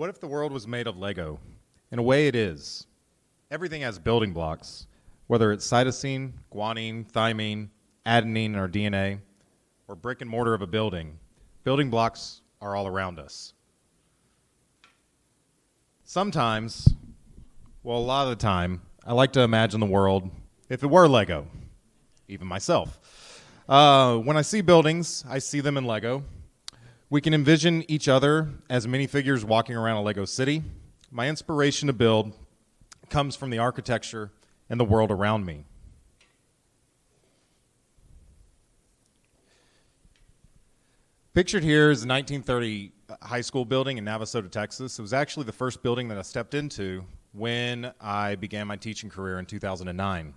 What if the world was made of Lego? In a way, it is. Everything has building blocks, whether it's cytosine, guanine, thymine, adenine in our DNA, or brick and mortar of a building. Building blocks are all around us. Sometimes, well, a lot of the time, I like to imagine the world if it were Lego, even myself. When I see buildings, I see them in Lego. We can envision each other as minifigures walking around a Lego city. My inspiration to build comes from the architecture and the world around me. Pictured here is a 1930 high school building in Navasota, Texas. It was actually the first building that I stepped into when I began my teaching career in 2009.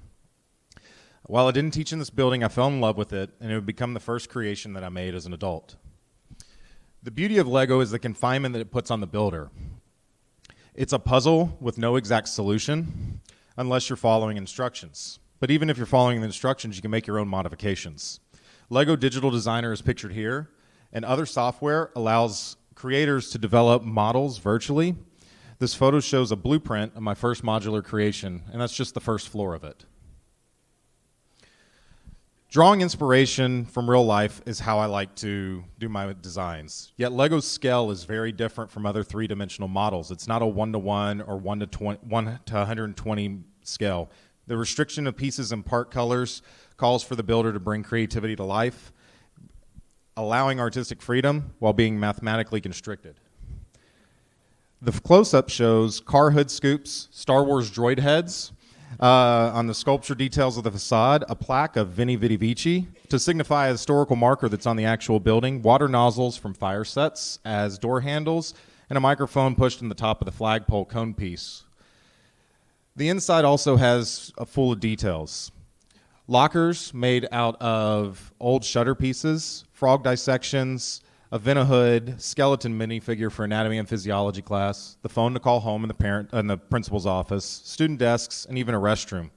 While I didn't teach in this building, I fell in love with it, and it would become the first creation that I made as an adult. The beauty of Lego is the confinement that it puts on the builder. It's a puzzle with no exact solution unless you're following instructions. But even if you're following the instructions, you can make your own modifications. Lego Digital Designer is pictured here, and other software allows creators to develop models virtually. This photo shows a blueprint of my first modular creation, and that's just the first floor of it. Drawing inspiration from real life is how I like to do my designs. Yet Lego's scale is very different from other three-dimensional models. It's not a 1-to-1 or 1 to 120 scale. The restriction of pieces and part colors calls for the builder to bring creativity to life, allowing artistic freedom while being mathematically constricted. The close-up shows car hood scoops, Star Wars droid heads. On the sculpture details of the facade, a plaque of Veni Vidi Vici to signify a historical marker that's on the actual building, water nozzles from fire sets as door handles, and a microphone pushed in the top of the flagpole cone piece. The inside also has a full of details. Lockers made out of old shutter pieces, frog dissections, a Vena-Hood skeleton minifigure for anatomy and physiology class, the phone to call home in the principal's office, student desks, and even a restroom.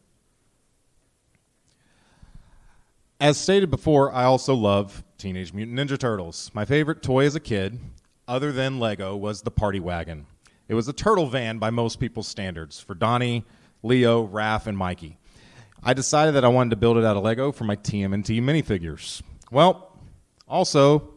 As stated before, I also love Teenage Mutant Ninja Turtles. My favorite toy as a kid, other than Lego, was the Party Wagon. It was a turtle van by most people's standards for Donnie, Leo, Raph, and Mikey. I decided that I wanted to build it out of Lego for my TMNT minifigures. Well, also,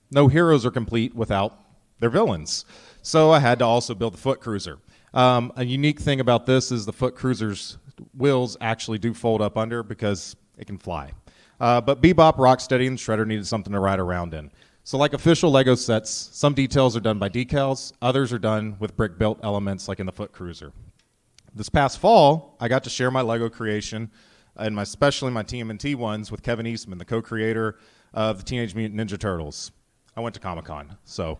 no heroes are complete without their villains. So I had to also build the Foot Cruiser. A unique thing about this is the Foot Cruiser's wheels actually do fold up under because it can fly. But Bebop, Rocksteady, and Shredder needed something to ride around in. So like official Lego sets, some details are done by decals, others are done with brick-built elements like in the Foot Cruiser. This past fall, I got to share my Lego creation, and especially my TMNT ones, with Kevin Eastman, the co-creator of the Teenage Mutant Ninja Turtles. I went to Comic-Con. So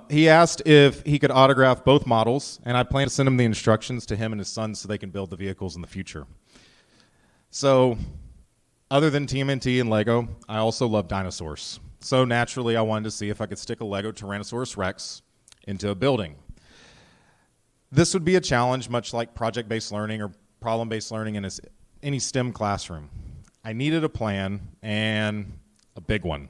he asked if he could autograph both models, and I plan to send him the instructions to him and his son so they can build the vehicles in the future. So other than TMNT and Lego, I also love dinosaurs. So naturally, I wanted to see if I could stick a LEGO Tyrannosaurus Rex into a building. This would be a challenge, much like project-based learning or problem-based learning in any STEM classroom. I needed a plan, and a big one.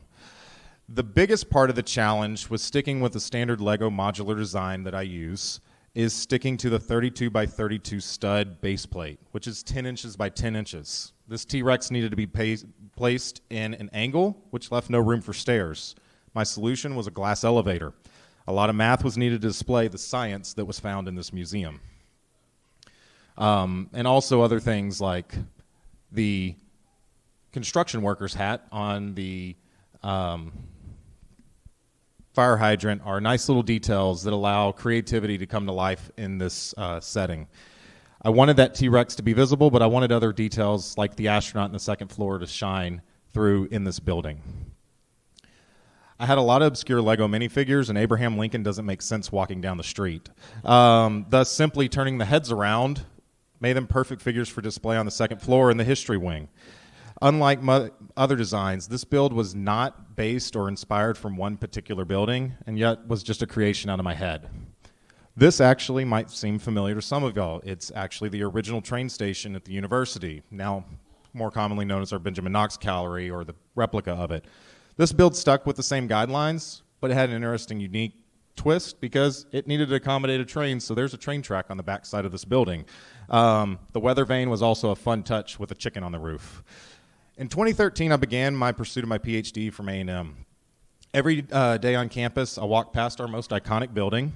The biggest part of the challenge was sticking with the standard Lego modular design that I use, is sticking to the 32 by 32 stud base plate, which is 10 inches by 10 inches. This T-Rex needed to be placed in an angle, which left no room for stairs. My solution was a glass elevator. A lot of math was needed to display the science that was found in this museum. And also other things like the construction worker's hat on the fire hydrant are nice little details that allow creativity to come to life in this setting. I wanted that T-Rex to be visible, but I wanted other details like the astronaut in the second floor to shine through in this building. I had a lot of obscure Lego minifigures, and Abraham Lincoln doesn't make sense walking down the street. Thus, simply turning the heads around made them perfect figures for display on the second floor in the history wing. Unlike other designs, this build was not based or inspired from one particular building, and yet was just a creation out of my head. This actually might seem familiar to some of y'all. It's actually the original train station at the university, now more commonly known as our Benjamin Knox Gallery, or the replica of it. This build stuck with the same guidelines, but it had an interesting, unique twist because it needed to accommodate a train, so there's a train track on the back side of this building. The weather vane was also a fun touch with a chicken on the roof. In 2013, I began my pursuit of my PhD from A&M. Every day on campus, I walked past our most iconic building.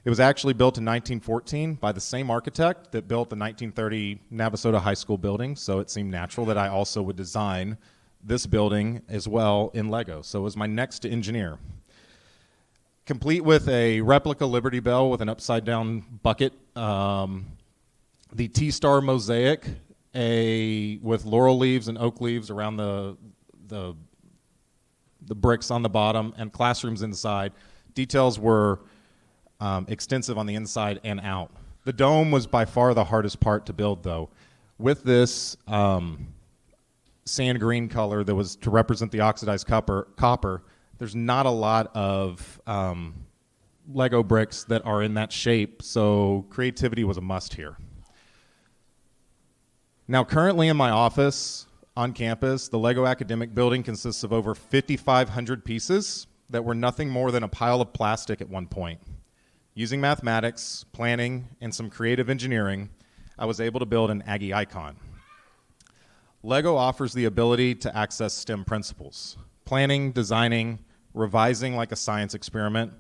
It was actually built in 1914 by the same architect that built the 1930 Navasota High School building, so it seemed natural that I also would design this building as well in Lego. So it was my next engineer. Complete with a replica Liberty Bell with an upside-down bucket, the T-Star mosaic with laurel leaves and oak leaves around the bricks on the bottom, and classrooms inside. Details were extensive on the inside and out. The dome was by far the hardest part to build, though. With this sand green color that was to represent the oxidized copper, there's not a lot of Lego bricks that are in that shape, so creativity was a must here. Now, currently in my office on campus, the Lego Academic Building consists of over 5,500 pieces that were nothing more than a pile of plastic at one point. Using mathematics, planning, and some creative engineering, I was able to build an Aggie icon. Lego offers the ability to access STEM principles: planning, designing, revising like a science experiment,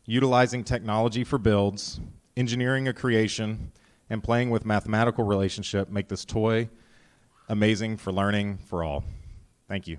utilizing technology for builds, engineering a creation, and playing with mathematical relationship make this toy amazing for learning for all. Thank you.